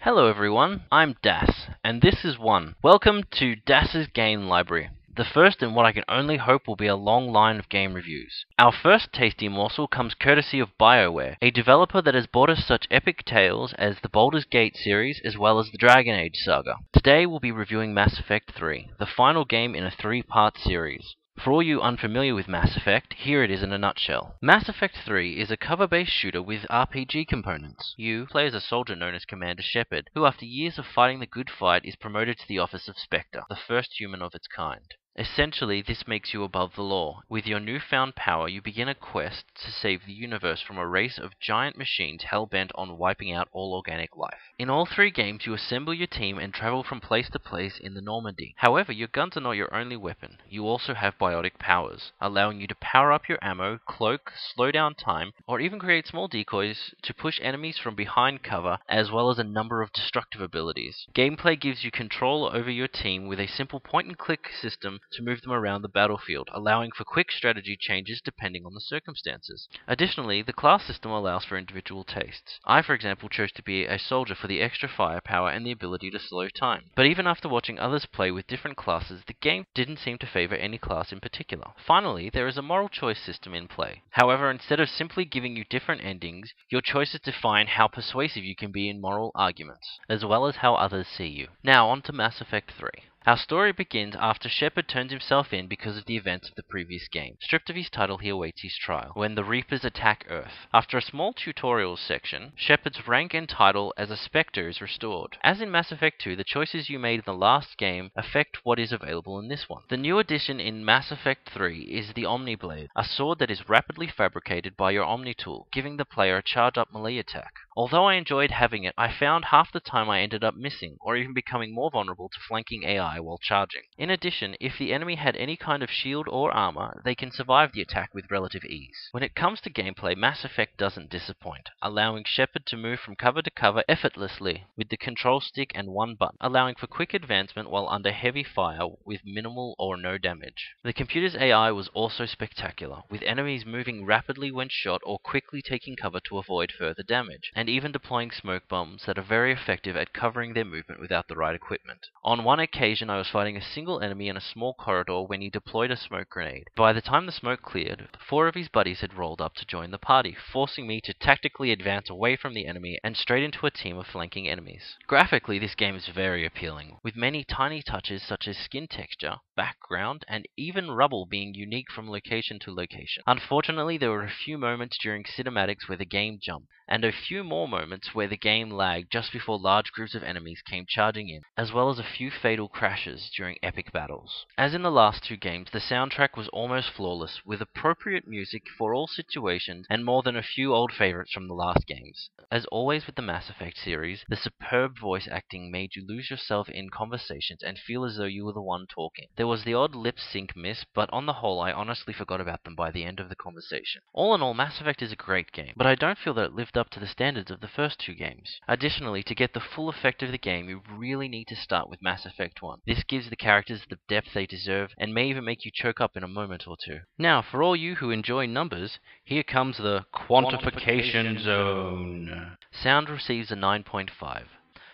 Hello everyone, I'm Das, and this is One. Welcome to Das's Game Library, the first in what I can only hope will be a long line of game reviews. Our first tasty morsel comes courtesy of BioWare, a developer that has brought us such epic tales as the Baldur's Gate series as well as the Dragon Age saga. Today we'll be reviewing Mass Effect 3, the final game in a three-part series. For all you unfamiliar with Mass Effect, here it is in a nutshell. Mass Effect 3 is a cover-based shooter with RPG components. You play as a soldier known as Commander Shepard, who after years of fighting the good fight is promoted to the office of Spectre, the first human of its kind. Essentially, this makes you above the law. With your newfound power, you begin a quest to save the universe from a race of giant machines hell-bent on wiping out all organic life. In all three games, you assemble your team and travel from place to place in the Normandy. However, your guns are not your only weapon. You also have biotic powers, allowing you to power up your ammo, cloak, slow down time, or even create small decoys to push enemies from behind cover, as well as a number of destructive abilities. Gameplay gives you control over your team with a simple point-and-click system to move them around the battlefield, allowing for quick strategy changes depending on the circumstances. Additionally, the class system allows for individual tastes. I, for example, chose to be a soldier for the extra firepower and the ability to slow time. But even after watching others play with different classes, the game didn't seem to favor any class in particular. Finally, there is a moral choice system in play. However, instead of simply giving you different endings, your choices define how persuasive you can be in moral arguments, as well as how others see you. Now on to Mass Effect 3. Our story begins after Shepard turns himself in because of the events of the previous game. Stripped of his title, he awaits his trial, when the Reapers attack Earth. After a small tutorial section, Shepard's rank and title as a Spectre is restored. As in Mass Effect 2, the choices you made in the last game affect what is available in this one. The new addition in Mass Effect 3 is the Omni Blade, a sword that is rapidly fabricated by your Omni tool, giving the player a charge-up melee attack. Although I enjoyed having it, I found half the time I ended up missing, or even becoming more vulnerable to flanking AI while charging. In addition, if the enemy had any kind of shield or armor, they can survive the attack with relative ease. When it comes to gameplay, Mass Effect doesn't disappoint, allowing Shepard to move from cover to cover effortlessly with the control stick and one button, allowing for quick advancement while under heavy fire with minimal or no damage. The computer's AI was also spectacular, with enemies moving rapidly when shot or quickly taking cover to avoid further damage, and even deploying smoke bombs that are very effective at covering their movement without the right equipment. On one occasion, I was fighting a single enemy in a small corridor when he deployed a smoke grenade. By the time the smoke cleared, 4 of his buddies had rolled up to join the party, forcing me to tactically advance away from the enemy and straight into a team of flanking enemies. Graphically, this game is very appealing, with many tiny touches such as skin texture, background, and even rubble being unique from location to location. Unfortunately, there were a few moments during cinematics where the game jumped, and a few more moments where the game lagged just before large groups of enemies came charging in, as well as a few fatal crashes during epic battles. As in the last 2 games, the soundtrack was almost flawless, with appropriate music for all situations and more than a few old favorites from the last games. As always with the Mass Effect series, the superb voice acting made you lose yourself in conversations and feel as though you were the one talking. There was the odd lip sync miss, but on the whole I honestly forgot about them by the end of the conversation. All in all, Mass Effect is a great game, but I don't feel that it lived up to the standards of the first 2 games. Additionally, to get the full effect of the game, you really need to start with Mass Effect 1. This gives the characters the depth they deserve, and may even make you choke up in a moment or two. Now, for all you who enjoy numbers, here comes the Quantification Zone. Sound receives a 9.5.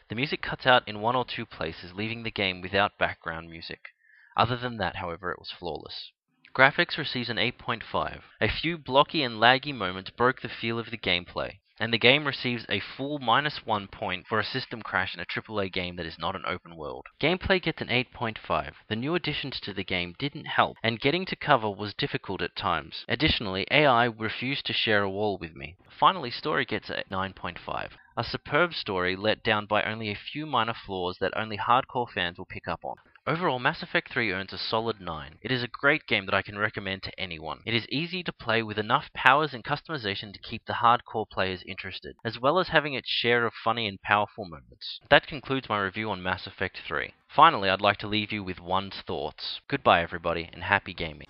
The music cuts out in 1 or 2 places, leaving the game without background music. Other than that, however, it was flawless. Graphics receives an 8.5. A few blocky and laggy moments broke the feel of the gameplay, and the game receives a full -1 point for a system crash in a AAA game that is not an open world. Gameplay gets an 8.5. The new additions to the game didn't help, and getting to cover was difficult at times. Additionally, AI refused to share a wall with me. Finally, story gets a 9.5. A superb story let down by only a few minor flaws that only hardcore fans will pick up on. Overall, Mass Effect 3 earns a solid 9. It is a great game that I can recommend to anyone. It is easy to play with enough powers and customization to keep the hardcore players interested, as well as having its share of funny and powerful moments. That concludes my review on Mass Effect 3. Finally, I'd like to leave you with One's thoughts. Goodbye everybody, and happy gaming.